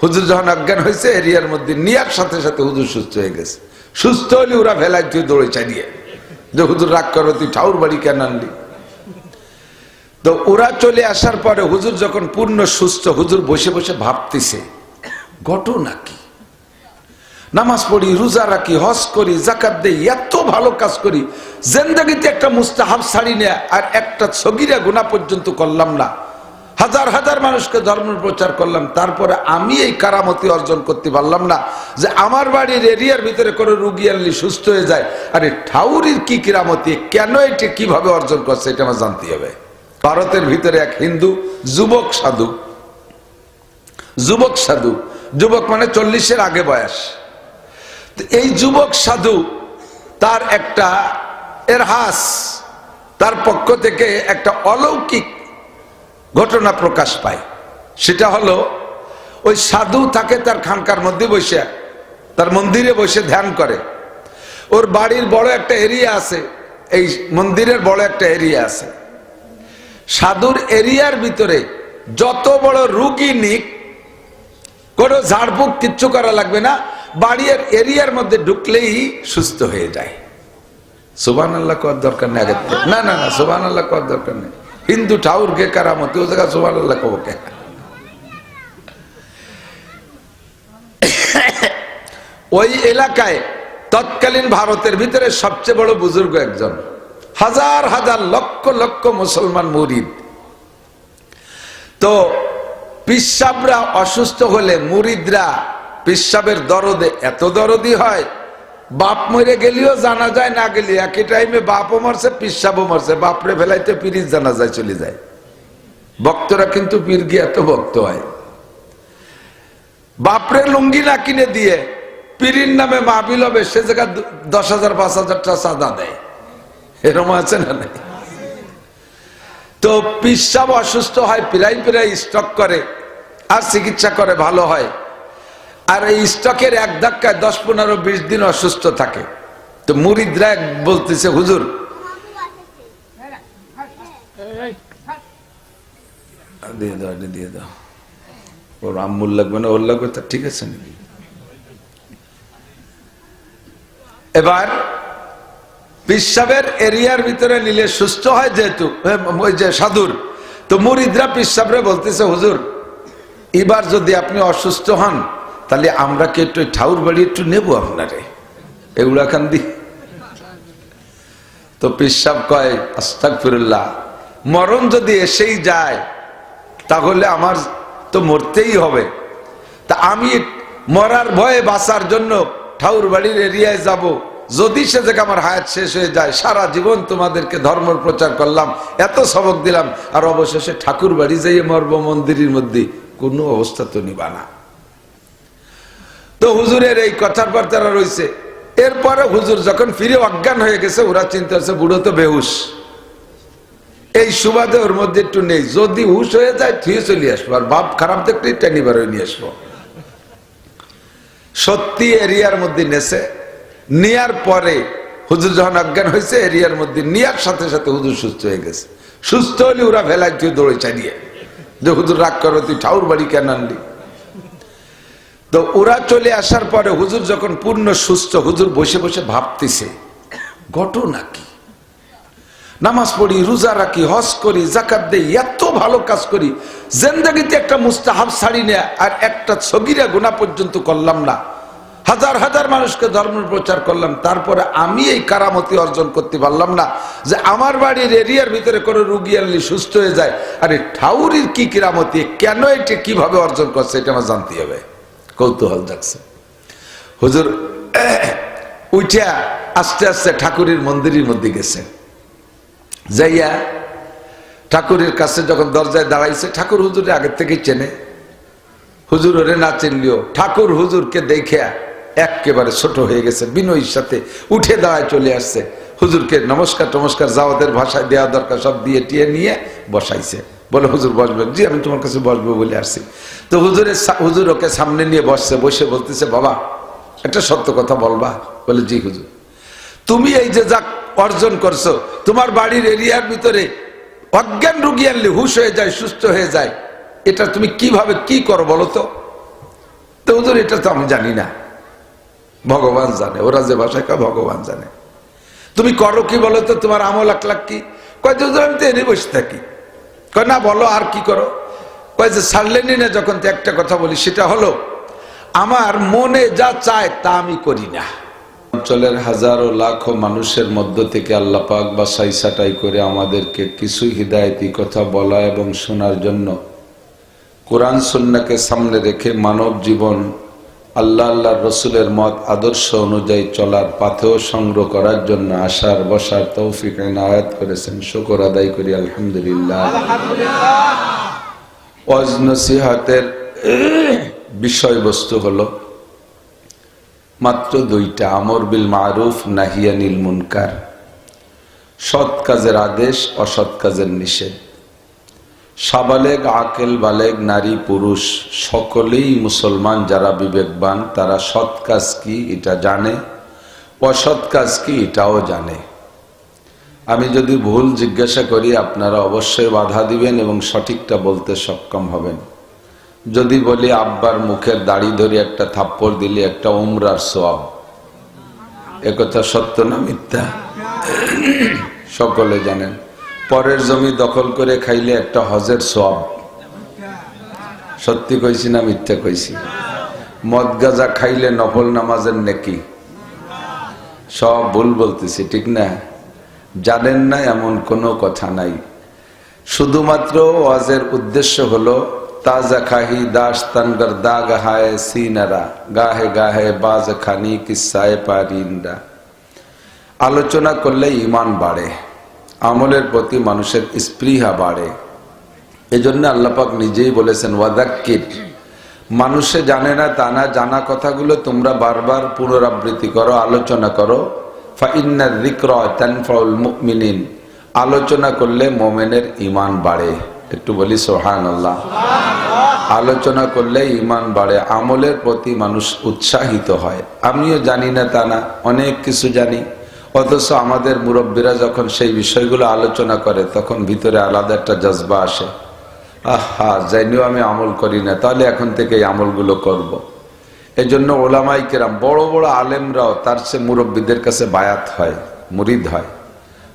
হুজুর যখন অজ্ঞান হয়েছে এরিয়ার মধ্যে নিয়ার সাথে সাথে হুজুর সুস্থ হয়ে গেছে। সুস্থ হলে ওরা ভেলাই তুই দৌড়ে চালিয়ে যে হুজুর রাগ করো, তুই ঠাউর বাড়ি কেন আনলি? তো ওরা চলে আসার পরে হুজুর যখন পূর্ণ সুস্থ, হুজুর বসে বসে ভাবতেছে ঘটনা কি, নামাজ পড়ি, রোজা রাখি, হজ করি, যাকাত দেই, এত ভালো কাজ করি, জিন্দেগিতে একটা মুস্তাহাব ছাড়ি না, আর একটা সগীরা গুনাহ পর্যন্ত করলাম না, হাজার হাজার মানুষকে ধর্ম প্রচার করলাম, তারপরে আমি এই কারামতি অর্জন করতে পারলাম না যে আমার বাড়ির এরিয়ার ভিতরে কোনো রুগী আনলি সুস্থ হয়ে যায়। আরে ঠাউরির কি কিরামতি, কেন এটা কিভাবে অর্জন করছে এটা আমার জানতে হবে। ভারতের ভিতরে এক হিন্দু যুবক সাধু, যুবক মানে 40-এর আগে বয়স। এই যুবক সাধু তার একটা এরহাস, তার পক্ষ থেকে একটা অলৌকিক ঘটনা প্রকাশ পায়। সেটা হলো ওই সাধু থাকে তার খানকার মধ্যে বসে, তার মন্দিরে বসে ধ্যান করে। ওর বাড়ির বড় একটা এরিয়া আছে, এই মন্দিরের বড় একটা এরিয়া আছে। সাধুর এরিয়ার ভিতরে যত বড় রুগী নিক, কোনো ঝাড়ফুঁক কিচ্ছু করা লাগবে না, বাড়ির এরিয়ার মধ্যে ঢুকলেই সুস্থ হয়ে যায়। সুবহানাল্লাহ করার দরকার নেই, আগে না না না সুবহানাল্লাহ করার দরকার নেই। হিন্দু ঠাউর কে কারামতি, ও জায়গা সুবহানাল্লাহ কব কে? ওই এলাকায় তৎকালীন ভারতের ভিতরে সবচেয়ে বড় বুজুর্গ একজন, হাজার হাজার লক্ষ লক্ষ মুসলমান মুরিদ। তো পিসাবরা অসুস্থ হলে মুরিদরা পিসাবের দরদে এত দরদি হয়, বাপ মরে গেলেও জানা যায়, না গেলে একই টাইমে বাপও মরছে পিসাবও মরছে, বাপরে ফেলাইতে পিরিজ জানা যায় চলে যায়। ভক্তরা কিন্তু পীর গিয়ে এত ভক্ত হয়, বাপরে লুঙ্গি না কিনে দিয়ে পীরির নামে মাহফিল হবে, সে জায়গা 10,000 5,000 টাকা চাঁদা দেয়। এরকম আছে না নাই? তো পিসাব অসুস্থ হয়, প্রায় স্টক করে, আর চিকিৎসা করে, ভালো হয়। আর এই স্টকের এক ধাক্কায় 10, 15, 20 দিন অসুস্থ থাকে। তো মুরিদরা বলতেছে, হুজুর দিয়ে দাও, ওর আম্মুল লাগবে না, ওর লাগবে, তা ঠিক আছে নাকি? এবার পিসাবের এরিয়ার ভিতরে নিলে সুস্থ হয় যেহেতু ওই যে সাধুর, তো মুরিদরা পিসাবরে বলতেছে, হুজুর এবার যদি আপনি অসুস্থ হন তাহলে আমরা কি একটু ঠাউর বাড়ি একটু নেবো আপনারে, এগুলা খান দি। তো পিসাব কয়, আস্তাগফিরুল্লাহ, মরণ যদি এসেই যায় তাহলে আমার তো মরতেই হবে, তা আমি মরার ভয়ে বাঁচার জন্য ঠাউর বাড়ির এরিয়ায় যাব, যদি সে জায়গা আমার হায়াত শেষ হয়ে যায়, সারা জীবন তোমাদেরকে ধর্ম প্রচার করলাম, এত সবক দিলাম, আর অবশেষে ঠাকুর বাড়ি যাইয়ে মরব মন্দিরের মধ্যে, কোনো অবস্থা তো নিবা না। তো হুজুরের এই কথার পর তারা রয়েছে। এরপরে হুজুর যখন ফিরে অজ্ঞান হয়ে গেছে, ওরা চিন্তা করছে বুড়ো তো বেহুশ, এই সুবাদে ওর মধ্যে একটু নেই, যদি হুশ হয়ে যায় থুয়ে চলে আসবো, আর বাপ খারাপ দেখলেই টেনিবার নিয়ে আসবো। সত্যি এরিয়ার মধ্যে নেছে, নেয়ার পরে হুজুর যখন অজ্ঞান হয়েছে এরিয়ার মধ্যে নেয়ার সাথে সাথে হুজুর সুস্থ হয়ে গেছে। সুস্থ হলে ওরা ভেলাই তুই দৌড়ে চালিয়ে যে হুজুর রাগ করো, তুই ঠাউর বাড়ি কেন আনলি? তো ওরা চলে আসার পরে হুজুর যখন পূর্ণ সুস্থ, হুজুর বসে বসে ভাবতেছে ঘটনা কি, নামাজ পড়ি, রোজা রাখি, হজ করি, যাকাত দেই, এত ভালো কাজ করি, জিন্দেগিতে একটা মুস্তাহাব ছাড়ি না, আর একটা সগীরা গুনাহ পর্যন্ত করলাম না, হাজার হাজার মানুষকে ধর্ম প্রচার করলাম, তারপরে আমি এই কারামতি অর্জন করতে পারলাম না যে আমার বাড়ির এরিয়ার ভিতরে কোনো রুগী আনলি সুস্থ হয়ে যায়। আরে ঠাউরির কি কিরামতি, কেন এটা কিভাবে অর্জন করছে এটা আমার জানতে হবে। কৌতূহল জাগছে। হুজুর উঠা আস্তে আস্তে ঠাকুরের মন্দিরের মধ্যে গেছে, যাইয়া ঠাকুরের কাছে যখন দরজায় দাঁড়াইছে, ঠাকুর হুজুরে আগের থেকে চেনে, হুজুর ওরে না চিনলিও ঠাকুর হুজুরকে দেখে একেবারে ছোট হয়ে গেছে, বিনয়ের সাথে উঠে দাঁড়ায় চলে আসছে, হুজুরকে নমস্কার টমস্কার জাওয়াদের ভাষায় দেওয়া দরকার সব দিয়ে টিয়ে নিয়ে বসাইছে, বলে হুজুর বসবেন? জি আমি তোমার কাছে বসবো বলে আসছি। তো হুজুর ওকে সামনে নিয়ে বসছে, বসে বলতেছে, বাবা একটা সত্য কথা বলবা? বলে জি হুজুর। তুমি এই যে যা অর্জন করছো, তোমার বাড়ির এরিয়ার ভিতরে অজ্ঞান রুগী আনলে হুশ হয়ে যায়, সুস্থ হয়ে যায়, এটা তুমি কিভাবে কি করো বলো তো? তো হুজুর এটা তো আমি জানি না, ভগবান জানে, ওরা যে ভাষায় কয় ভগবান জানে। তুমি করো কি বলো তো, তোমার আমল আখলাক কি? কয় যে হুজুর আমি তো এনে বসে থাকি। কয় না বলো আর কি করো? কয় যে ছাড়লেনি না যখন, তো একটা কথা বলি, সেটা হলো আমার মনে যা চায় তা আমি করি না। অঞ্চলের হাজারো লাখো মানুষের মধ্য থেকে আল্লাহ পাক বাছাই ছাঁটাই করে আমাদেরকে কিছু হিদায়তি কথা বলা এবং শোনার জন্য কোরআন সুন্নাহকে সামনে রেখে মানব জীবন আল্লাহ আল্লাহর রসুলের মত আদর্শ অনুযায়ী চলার পাথেও সংগ্রহ করার জন্য আসার বসার তৌফিক এনায়েত করেছেন। শুকর আদায় করি আলহামদুলিল্লাহ। ওয়াজ নসিহতের বিষয়বস্তু হলো মাত্র দুইটা, আমর বিল মারুফ নাহিয়ানিল মুনকার, সৎ কাজের আদেশ, অসৎ কাজের নিষেধ। সাবালেগ আকেল বালেগ নারী পুরুষ সকলেই মুসলমান যারা বিবেকবান তারা সৎ কাজ কি এটা জানে, অসৎ কাজ কি এটাও জানে। আমি যদি ভুল জিজ্ঞাসা করি আপনারা অবশ্যই বাধা দিবেন এবং সঠিকটা বলতে সক্ষম হবেন। যদি বলি আব্বার মুখের দাড়ি ধরে একটা থাপ্পড় দিলে একটা উমরার সওয়াব, একথা সত্য না মিথ্যা? সকলে জানেন। পরের জমি দখল করে খাইলে একটা হজের সওয়াব, সত্যি কইছি না মিথ্যা কইছি? মদ গাঁজা খাইলে নফল নামাজের নেকি, সব ভুল বলতেছি ঠিক না? জানেন না এমন কোনো কথা নাই। শুধুমাত্র ওয়াজের উদ্দেশ্য হলো তাজা খাহি দাস তনগর দাগ হায় সিনারা গাহে গাহে বাজ খানি কিসায় পারিন্দা। আলোচনা করলে ঈমান বাড়ে, আমলের প্রতি মানুষের স্পৃহা বাড়ে। এজন্য আল্লাহ পাক নিজেই বলেছেন ওয়াদাক্কির, মানুষে জানে না তা না, জানা কথাগুলো তোমরা বারবার পুনরাবৃত্তি করো, আলোচনা করো। ফাইন্নার যিকরা তানফাউল মুমিনিন, আলোচনা করলে মুমিনের ঈমান বাড়ে। একটু বলি সুবহানাল্লাহ। আলোচনা করলে ঈমান বাড়ে, আমলের প্রতি মানুষ উৎসাহিত হয়। আমিও জানি না তা না, অনেক কিছু জানি, অথচ আমাদের মুরব্বীরা যখন সেই বিষয়গুলো আলোচনা করে তখন ভিতরে আলাদা একটা জজবা আসে, আহা জানিও আমি আমল করি না, তাহলে এখন থেকে এই আমলগুলো করব। এজন্য ওলামাই কেরাম বড় বড় আলেমরাও তার সে মুরব্বীদের কাছে বায়াত হয়, মুরিদ হয়,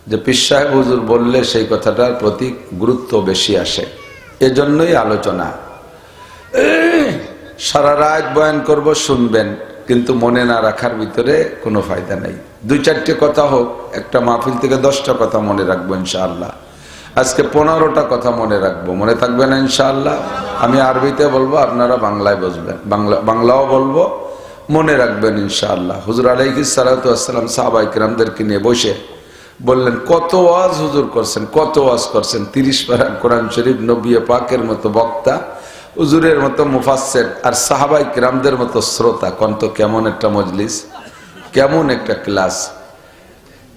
যে পীর সাহেব হুজুর বললে সেই কথাটার প্রতি গুরুত্ব বেশি আসে। এজন্যই আলোচনা। সারা রাত বয়ান করব, শুনবেন, কিন্তু মনে না রাখার ভিতরে কোনো ফায়দা নাই। দুই চারটে কথা হোক, একটা মাহফিল থেকে 10টা কথা মনে রাখবো ইনশাআল্লাহ। আজকে 15টা কথা মনে রাখবো, মনে থাকবে না ইনশাআল্লাহ? আমি আরবিতে বলবো, আপনারা বাংলায় বুঝবেন, বাংলাও বলবো, মনে রাখবেন ইনশাআল্লাহ। হুজুর আলাইহিস সালাতু ওয়াস সালাম সাহাবায়ে কিরামদেরকে নিয়ে বসে বললেন, কত ওয়াজ হুজুর করছেন, কত ওয়াজ করছেন, 30 পারা কোরআন শরীফ, নবী পাকের মতো বক্তা, হুজুরের মতো মুফাসসির, আর সাহাবায়ে কিরামদের মতো শ্রোতা। কন্ত কেমন একটা মজলিস, কেমন একটা ক্লাস।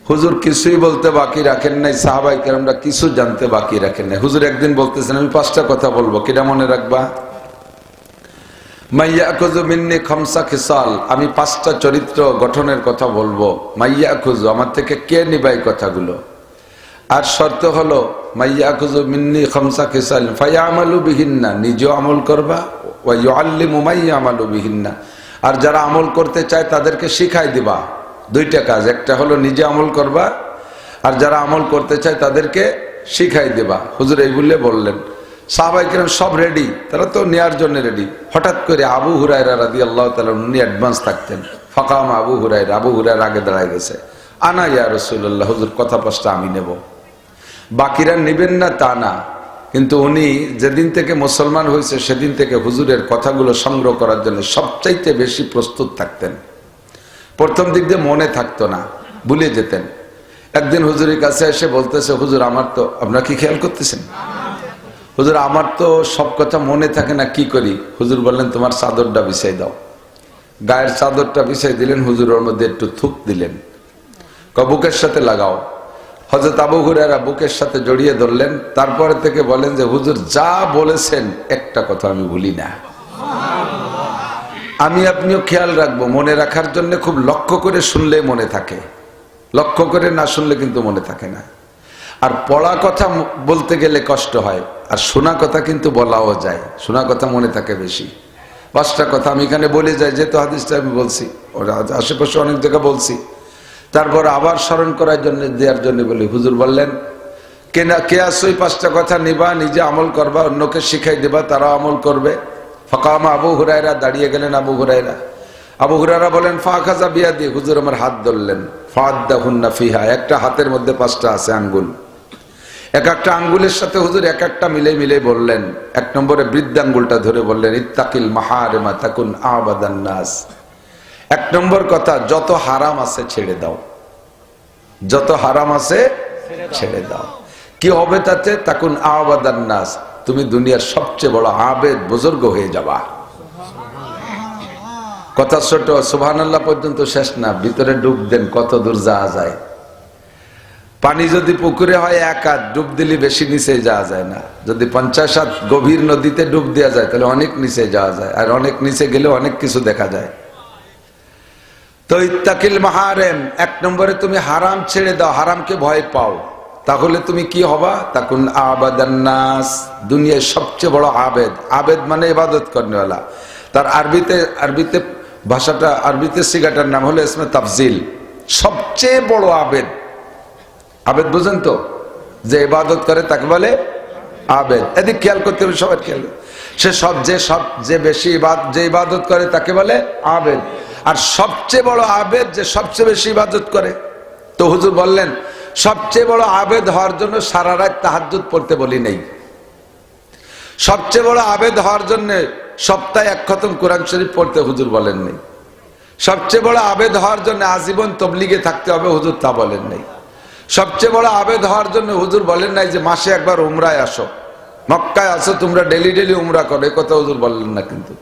হুজুর কিছুই বলতে বাকি রাখেন নাই, সাহাবায়ে কিরামরা কিছু জানতে বাকি রাখেন নাই। হুজুর একদিন বলতেছেন, আমি 5টা কথা বলবো, কিটা মনে রাখবা? মাইয়াখুযু মিন্নি খামসা খিসাল, আমি 5টা চরিত্র গঠনের কথা বলবো। মাইয়াখুযু, আমার থেকে কে নিবে এই কথাগুলো। আর শর্ত হলো মাইয়াখুযু মিন্নি খামসা খিসাল ফায়ামালু বিহিন্না, নিজেও আমল করবা, ওয়া ইউআল্লিমু মাইয়ামালু বিহিন্না, আর যারা আমল করতে চায় তাদেরকে শিখাই দিবা। 2টা কাজ, একটা হলো নিজে আমল করবা, আর যারা আমল করতে চায় তাদেরকে শিখাই দেবা। হুজুর এই বললেন। সাহাবায়ে কিরাম সব রেডি, তারা তো নেয়ার জন্য রেডি। হঠাৎ করে আবু হুরায়রা রাদিয়াল্লাহু তাআলা উনি অ্যাডভান্স থাকতেন। ফাকাম আবু হুরায়রা আগে দাঁড়ায় গেছে। আনা ইয়া রাসূলুল্লাহ, হুজুর কথা 5টা আমি নেব। বাকিরা নেবেন না তা না, কিন্তু উনি যেদিন থেকে মুসলমান হয়েছে সেদিন থেকে হুজুরের কথাগুলো সংগ্রহ করার জন্য সবচাইতে বেশি প্রস্তুত থাকতেন। প্রথম দিক দিয়ে মনে থাকতো না, ভুলে যেতেন। একদিন হুজুরের কাছে এসে বলতেছে, হুজুর আমার তো, আপনারা কি খেয়াল করতেছেন? হুজুর আমার তো সব কথা মনে থাকে না, কি করি? হুজুর বললেন, তোমার চাদরটা বিছাই দাও। গায়ের চাদরটা বিছাই দিলেন, হুজুর ওর মধ্যে একটু থুক দিলেন, বুকের সাথে লাগাও। হযরত আবু হুরায়রা বুকের সাথে জড়িয়ে ধরলেন। তারপরে থেকে বলেন যে হুজুর যা বলেছেন একটা কথা আমি ভুলি না। আমি আপনিও খেয়াল রাখবো, মনে রাখার জন্য খুব লক্ষ্য করে শুনলে মনে থাকে, লক্ষ্য করে না শুনলে কিন্তু মনে থাকে না। আর পড়া কথা বলতে গেলে কষ্ট হয়, আর শোনা কথা কিন্তু বলাও যায়, শোনা কথা মনে থাকে বেশি। 5টা কথা আমি এখানে বলে যাই, যেহেতু হাদিসটা আমি বলছি, ওরা আশেপাশে অনেক জায়গা বলছি, তারপর আবার স্মরণ করার জন্য, দেওয়ার জন্য বলি। হুজুর বললেন, কে আসো 5টা কথা নিবা, নিজে আমল করবা, অন্যকে শিখাই দেবা, তারা আমল করবে। ফাকামা আবু হুরায়রা, দাঁড়িয়ে গেলেন আবু হুরায়রা। আবু হুরায়রা বলেন, ফাখাযা বিয়াদি, হুজুর আমার হাত ধরলেন। ফাআদ্দাহুন্না ফিহা, একটা হাতের মধ্যে 5টা আছে আঙ্গুল, এক একটা আঙ্গুলের সাথে হুজুর এক একটা মিলে মিলে বললেন। 1 নম্বরে বৃদ্ধাঙ্গুলটা ধরে বললেন, ইত্তাকিল মাহারিমা তাকুন আবাদান নাস। 1 নম্বর কথা, যত হারাম আছে ছেড়ে দাও, যত হারাম আছে ছেড়ে দাও। কি হবে তাতে? তাকুন আবাদান নাস, তুমি দুনিয়ার সবচেয়ে বড় আবেদ বুজুর্গ হয়ে যাবা। কথা ছোট, সুবহানাল্লাহ পর্যন্ত শেষ না, ভিতরে ডুব দেন, কত দূর যাওয়া যায়। পানি যদি পুকুরে হয় 1 হাত, ডুব দিলে বেশি নিচে যাওয়া যায় না। যদি 50 হাত গভীর নদীতে ডুব দেওয়া যায় তাহলে অনেক নিচে যাওয়া যায়, আর অনেক নিচে গেলে অনেক কিছু দেখা যায়। তো ইত্তাকিল মাহারিম, 1 নম্বরে তুমি হারাম ছেড়ে দাও, হারামকে ভয় পাও, তাহলে তুমি কি হবা? তাকুন আবাদান নাস, দুনিয়ার সবচেয়ে বড় আবেদ। আবেদ মানে ইবাদত করনেওয়ালা। তার আরবিতে ভাষাটা, আরবিতে সিগাটার নাম হলো ইসমে তাফজিল, সবচেয়ে বড় আবেদ। আবেদ বুঝেন তো, যে ইবাদত করে তাকে বলে আবেদ। এদিক খেয়াল করতে হবে, সবার খেয়াল। যে বেশি যে ইবাদত করে তাকে বলে আবেদ। আর সবচেয়ে বড় আবেদ যে সবচেয়ে বেশি ইবাদত করে। তো হুজুর বললেন, সবচেয়ে বড় আবেদ হওয়ার জন্য সারা রাত তাহাজ্জুদ পড়তে বলি নেই। সবচেয়ে বড় আবেদ হওয়ার জন্য সপ্তাহে 1 খতম কোরআন শরীফ পড়তে হুজুর বলেন নেই। সবচেয়ে বড় আবেদ হওয়ার জন্য আজীবন তবলিগে থাকতে হবে, হুজুর তা বলেন নেই। সবচেয়ে বড় আবেদ হওয়ার জন্য হুজুর বলেন নাই যে মাসে একবার উমরায় আসো, মক্কায় আসো, তোমরা ডেলি ডেলি উমরা করো, এই কথা হুজুর বললেন না। কিন্তু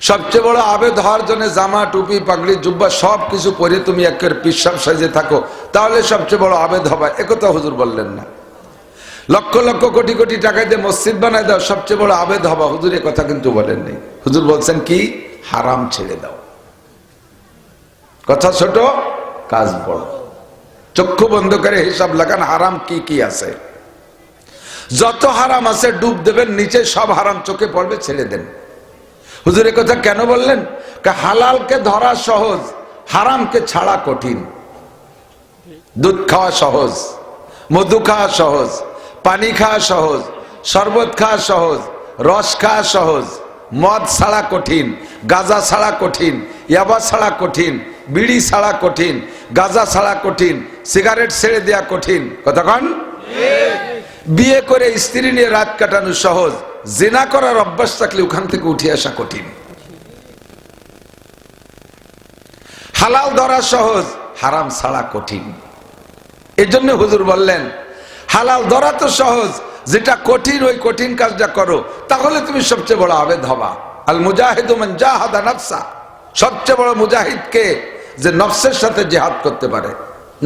সবচেয়ে বড় আবেদ হওয়ার জন্য জামা, টুপি, পাগড়ি, জুব্বা সব কিছু পরে তুমি একের পিসাব সাজে থাকো, তাহলে সবচেয়ে বড় আবেদ হবে, একথা হুজুর বললেন না। লক্ষ লক্ষ কোটি কোটি টাকা দিয়ে মসজিদ বানায় দাও, সবচেয়ে বড় আবেদ হবা, হুজুর এ কথা কিন্তু বলেন নেই। হুজুর বলছেন কি? হারাম ছেড়ে দাও। কথা ছোট, কাজ বড়। চক্ষু বন্ধ করে হিসাব লাগান, হারাম কি কি আছে। যত হারাম আছে ডুব দেবেন নিচে, সব হারাম চোখে পড়বে, ছেড়ে দেন। হুজুর এ কথা কেন বললেন? হালালকে ধরা সহজ, হারামকে ছাড়া কঠিন। দুধ খাওয়া সহজ, মধু খাওয়া সহজ, পানি খাওয়া সহজ, শরবত খাওয়া সহজ, রস খাওয়া সহজ। মদ ছাড়া কঠিন, গাঁজা ছাড়া কঠিন, ইয়াবা ছাড়া কঠিন, বিড়ি ছাড়া কঠিন, গাঁজা ছাড়া কঠিন, সিগারেট ছেড়ে দেওয়া কঠিন। কতক্ষণ? বিয়ে করে স্ত্রী নিয়ে রাত কাটানো সহজ, জিনা করার অভ্যাস থাকলে ওখান থেকে উঠে আসা কঠিন। হালাল ধরা সহজ, হারাম ছাড়া কঠিন। এই জন্য হুজুর বললেন, হালাল ধরা তো সহজ, যেটা কঠিন ওই কঠিন কাজটা করো, তাহলে তুমি সবচেয়ে বড় আবেদ হবা। আল মুজাহিদু মান জাহাদা নাফসা, সবচেয়ে বড় মুজাহিদ কে? যে নফসের সাথে জিহাদ করতে পারে।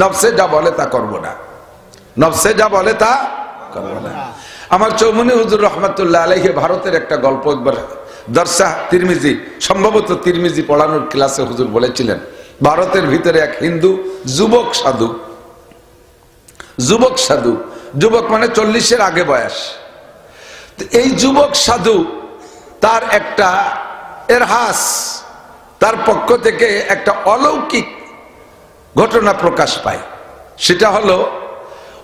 নফসে যা বলে তা করব না, নফসে যা বলে তা করব না। আমার চৌমুনি হুজুর রহমাতুল্লাহ আলাইহি ভারতের একটা গল্প, একবার দরসা তিরমিজি, সম্ভবত তিরমিজি পড়ানোর ক্লাসে হুজুর বলেছিলেন, ভারতের ভিতরে এক হিন্দু যুবক সাধু, যুবক মানে 40-এর আগে বয়স। এই যুবক সাধু, তার একটা এরহাস, তার পক্ষ থেকে একটা অলৌকিক ঘটনা প্রকাশ পায়। সেটা হলো,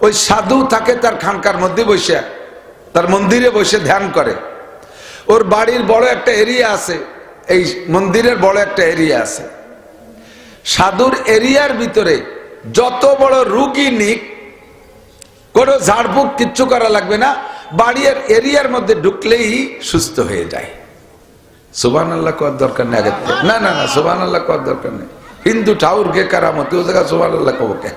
ওই সাধু থাকে তার খানকার মধ্যে বসে, তার মন্দিরে বসে ধ্যান করে। ওর বাড়ির বড় একটা এরিয়া আছে, এই মন্দিরের বড় একটা এরিয়া আছে। সাধুর এরিয়ার ভিতরে যত বড় রোগী নিক, কোনো ঝাড়ফুঁক কিচ্ছু করা লাগবে না, বাড়ির এরিয়ার মধ্যে ঢুকলেই সুস্থ হয়ে যায়। সুবহানাল্লাহ করার দরকার নেই। না না না, সুবহানাল্লাহ করার দরকার নেই। হিন্দু ঠাউর কে কারামতি, ও জায়গা সুবহানাল্লাহ কব কে?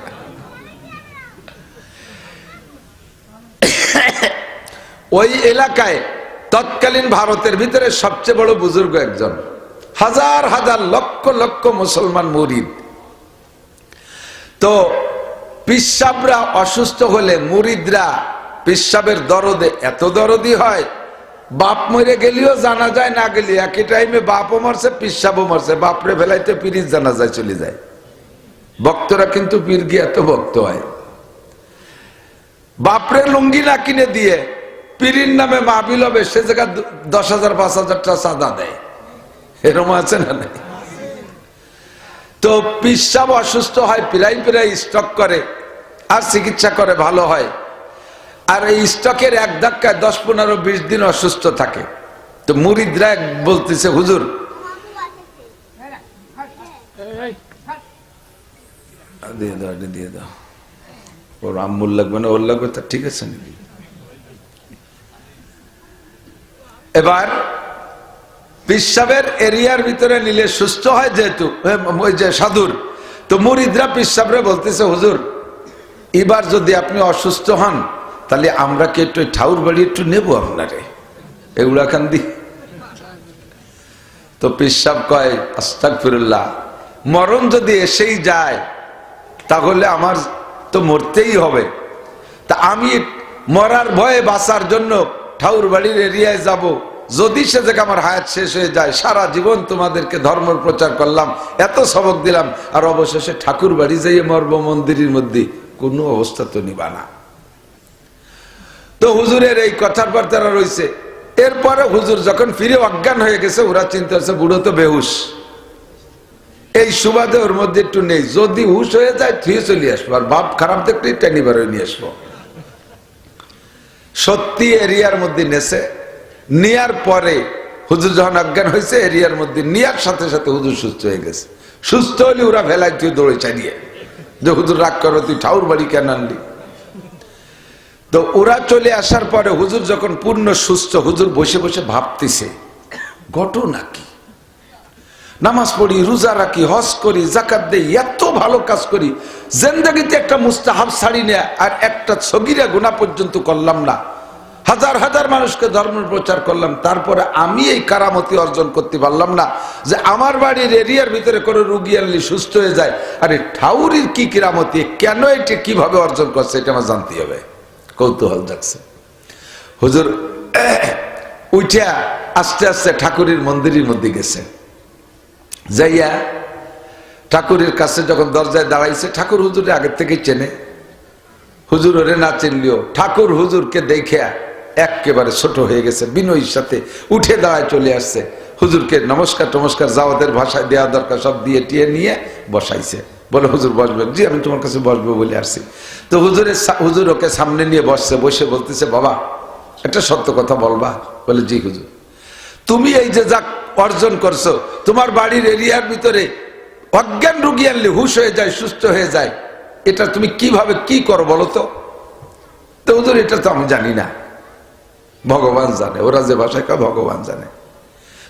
ওই এলাকায় তৎকালীন ভারতের ভিতরে সবচেয়ে বড় বুজুর্গ একজন, হাজার হাজার লক্ষ লক্ষ মুসলমান মুরিদ। তো পিসাবরা অসুস্থ হলে মুরিদরা পিসাবের দরদে এত দরদি হয়, বাপ মরে গেলেও জানা যায়, না গেলে একই টাইমে বাপও মরছে, পিসাবও মরছে, বাপরে ফেলাইতে পিরিজ জানা যায় চলে যায়। ভক্তরা কিন্তু পীর গিয়ে এত ভক্ত হয়, বাপরে লুঙ্গি না কিনে দিয়ে পীরির নামে মাহফিল হবে, সে জায়গা 10,000 5,000 টাকা চাঁদা দেয়। এরকম আছে না নাই? তো পিসাব অসুস্থ হয়, প্রায় প্রায় স্টক করে, আর চিকিৎসা করে ভালো হয়। আর এই স্টকের এক ধাক্কায় 10, 15, 20 দিন অসুস্থ থাকে। তো মুরিদরা বলতেছে, হুজুর দিয়ে দাও, ওর আম্মুর লাগবে না, ওর লাগবে, তা ঠিক আছে নাকি? এবার পিসাবের এরিয়ার ভিতরে নিলে সুস্থ হয় যেহেতু, ওই যে সাধুর, তো মুরিদরা পিসাবরে বলতেছে, হুজুর এবার যদি আপনি অসুস্থ হন তাহলে আমরা কি একটু ঠাউর বাড়ি একটু নেবো আপনারে, এগুলা খান দি। তো পিসাব কয়, আস্তাগফিরুল্লাহ, মরণ যদি এসেই যায় তাহলে আমার তো মরতেই হবে, তা আমি মরার ভয়ে বাঁচার জন্য ঠাউর বাড়ির এরিয়ায় যাব, যদি সে জায়গা আমার হায়াত শেষ হয়ে যায়, সারা জীবন তোমাদেরকে ধর্ম প্রচার করলাম, এত সবক দিলাম, আর অবশেষে ঠাকুর বাড়ি যাইয়ে মরব মন্দিরের মধ্যে, কোনো অবস্থা তো নিবা না। তো হুজুরের এই কথার পর তারা রয়েছে। এরপরে হুজুর যখন ফিরে অজ্ঞান হয়ে গেছে, ওরা চিন্তা করছে বুড়ো তো বেহুশ, এই সুবাদে ওর মধ্যে একটু নেই, যদি হুশ হয়ে যায় ঠিক চলে আসবো, আর বাপ খারাপ দেখলে টেনি বার নিয়ে আসবো। সত্যি এরিয়ার মধ্যে নেছে, নেয়ার পরে হুজুর যখন অজ্ঞান হয়েছে, এরিয়ার মধ্যে নেয়ার সাথে সাথে হুজুর সুস্থ হয়ে গেছে। সুস্থ হলে ওরা ভেলায় তুই দৌড়ে চালিয়ে যে হুজুর রাগ করো, তুই ঠাউর বাড়ি কেন আনলি? তো ওরা চলে আসার পরে হুজুর যখন পূর্ণ সুস্থ, হুজুর বসে বসে ভাবতেছে ঘটনা কি, নামাজ পড়ি, রোজা রাখি, হজ করি, যাকাত দেই, এত ভালো কাজ করি, জিন্দেগিতে একটা মুস্তাহাব ছাড়ি না, আর একটা সগীরা গুনাহ পর্যন্ত করলাম না, হাজার হাজার মানুষকে ধর্ম প্রচার করলাম, তারপরে আমি এই কারামতি অর্জন করতে পারলাম না যে আমার বাড়ির এরিয়ার ভিতরে কোনো রুগী আনলে সুস্থ হয়ে যায়। আরে ঠাউরির কি কিরামতি, কেন এটা কিভাবে অর্জন করছে, এটা আমার জানতে হবে, কৌতূহল জাগছে। হুজুর উঠা আস্তে আস্তে ঠাকুরের মন্দিরের মধ্যে গেছে, যাইয়া ঠাকুরের কাছে যখন দরজায় দাঁড়াইছে, ঠাকুর হুজুরে আগের থেকে চেনে, হুজুর ওরে না চিনলেও ঠাকুর হুজুরকে দেখে একেবারে ছোট হয়ে গেছে, বিনয়ের সাথে উঠে দাঁড়ায় চলে আসছে, হুজুরকে নমস্কার টমস্কার জাওয়াদের ভাষায় দেওয়া দরকার সব দিয়ে টিয়ে নিয়ে বসাইছে, বলে হুজুর বসবেন? জি আমি তোমার কাছে বসবো বলে আসছি। তো হুজুর ওকে সামনে নিয়ে বসছে, বসে বলতেছে, বাবা একটা সত্য কথা বলবা? বলে জি হুজুর। তুমি এই যে যা অর্জন করছো, তোমার বাড়ির এরিয়ার ভিতরে অজ্ঞান রুগী আনলে হুশ হয়ে যায়, সুস্থ হয়ে যায়, এটা তুমি কিভাবে কি করো বলো তো? তো হুজুর এটা তো আমি জানি না, ভগবান জানে, ওরা যে ভাষায় কয় ভগবান জানে।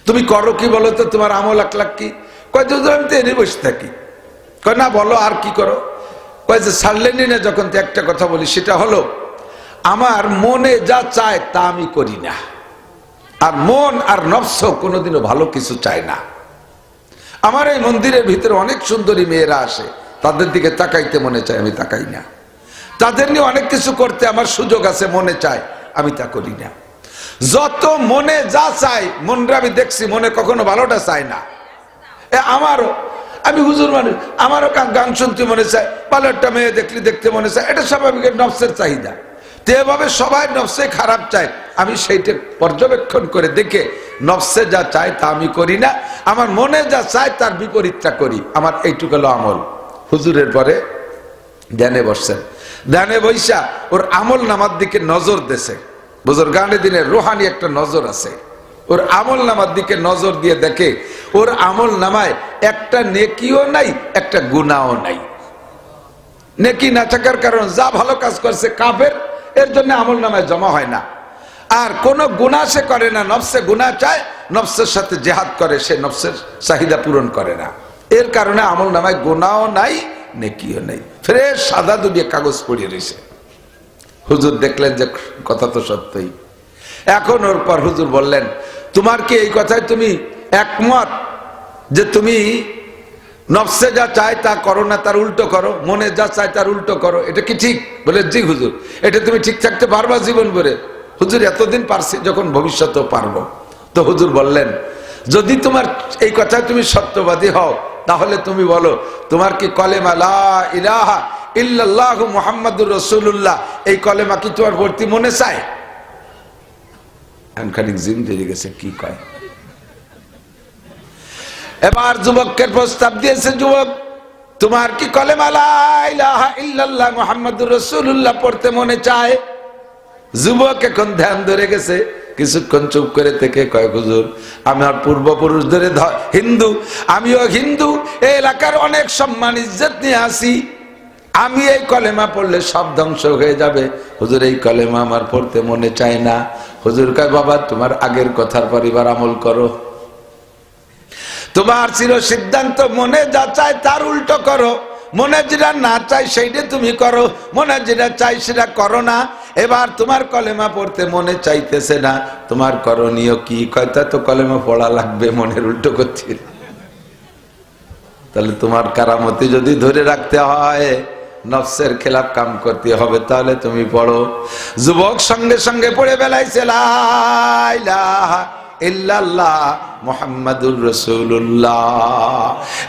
তুমি করো কি বলো তো, তোমার আমল আখলাক কি? কয় হুজুর আমি তো এনে বসে থাকি। কয় না বলো আর কি করো? কয় যে ছাড়লেনি না যখন, তো একটা কথা বলি, সেটা হলো আমার মনে যা চায় তা আমি করি না, আর মন আর নফস কোনোদিনও ভালো কিছু চায় না। আমার এই মন্দিরের ভিতরে অনেক সুন্দরী মেয়েরা আসে, তাদের দিকে তাকাইতে মনে চায়, আমি তাকাই না। তাদের নিয়ে অনেক কিছু করতে আমার সুযোগ আছে, মনে চায়, আমি তা করি না। যত মনে যা চাই, মনরা আমি দেখছি মনে কখনো ভালোটা চায় না। আমারও, আমি হুজুর মানুষ, আমারও গান শুনতে মনে চায়, ভালো একটা মেয়ে দেখলে দেখতে মনে চায়, এটা স্বাভাবিক নফসের চাহিদা। তো এভাবে সবাই নফসে খারাপ চায়, আমি সেইটা পর্যবেক্ষণ করে দেখে নফসে যা চায় তা আমি করি না, আমার মনে যা চায় তার বিপরীতটা করি। আমার এইটুকু হলো আমল। হুজুরের পরে ধ্যানে বসছেন, ধ্যানে বৈশা ওর আমল নামার দিকে নজর দেছে। বুজুর্গানে দিনের রুহানি একটা নজর আছে, ওর আমল নামার দিকে নজর দিয়ে দেখে ওর আমল নামায় একটা নেকিও নাই, একটা গুনাহও নাই। নেকি না থাকার কারণ যা ভালো কাজ করছে কাফের, এর জন্য আমল নামায় জমা হয় না। আর কোন গুনাহ সে করে না, নফসে গুনাহ চায়, নফসের সাথে জেহাদ করে, সে নফসের চাহিদা পূরণ করে না, এর কারণে আমল নামায় গুনাহও নাই, নেকিও নাই, ফ্রেশ সাদা দুনিয়া কাগজ পড়িয়ে রয়েছে। হুজুর দেখলেন যে কথা তো সত্যই। এখন ওর পর হুজুর বললেন, তোমার কি এই কথায় তুমি একমত যে তুমি নফসে যা চায় তা করো না, তার উল্টো করো, মনে যা চায় তার উল্টো করো, এটা কি ঠিক? বলে জি হুজুর। এটা তুমি ঠিক থাকতে পারবা জীবন ভরে? হুজুর এতদিন পারছি, যখন ভবিষ্যতেও পারবো। তো হুজুর বললেন, যদি তোমার এই কথায় তুমি সত্যবাদী হও, তাহলে তুমি বলো, তোমার কি কলেমা লা ইলাহা ইল্লাল্লাহু মুহাম্মাদুর রাসূলুল্লাহ, এই কলেমা কি তোমার ভর্তি মনে চায়? খানিক জিম ধরে গেছে, কি কয়? এবার যুবককে প্রস্তাব দিয়েছে, যুবক তোমার কি কলেমা লা ইলাহা ইল্লাল্লাহ মুহাম্মাদুর রাসূলুল্লাহ পড়তে মনে চায়? যুবক এখন ধ্যান ধরে গেছে, কিছুক্ষণ চুপ করে থেকে কয়, হুজুর আমার পূর্বপুরুষ ধরে হিন্দু, আমিও হিন্দু, এই এলাকার অনেক সম্মান ইজ্জত নিয়ে আসি, আমি এই কলেমা পড়লে সব ধ্বংস হয়ে যাবে, হুজুর এই কলেমা আমার পড়তে মনে চায় না। হুজুর কয়, বাবা তোমার আগের কথার পর এবার আমল করো, তোমার চির সিদ্ধান্ত মনে যা চায় তার উল্টো করো, মনে যেটা না চাই সেইটা তুমি করো, মনে যেটা চাই সেটা করো না। এবার তোমার কলেমা পড়তে মনে চাইতেছে না, তোমার করণীয় কি? কয়টা তো কলেমা পড়া লাগবে, মনের উল্টো করছি। তাহলে তোমার কারামতি যদি ধরে রাখতে হয়, নফসের খেলাফ কাম করতে হবে, তাহলে তুমি পড়ো। যুবক সঙ্গে সঙ্গে পড়ে বেলাইছে লা ইলাহা ইল্লাল্লাহ মুহাম্মাদুর রাসূলুল্লাহ।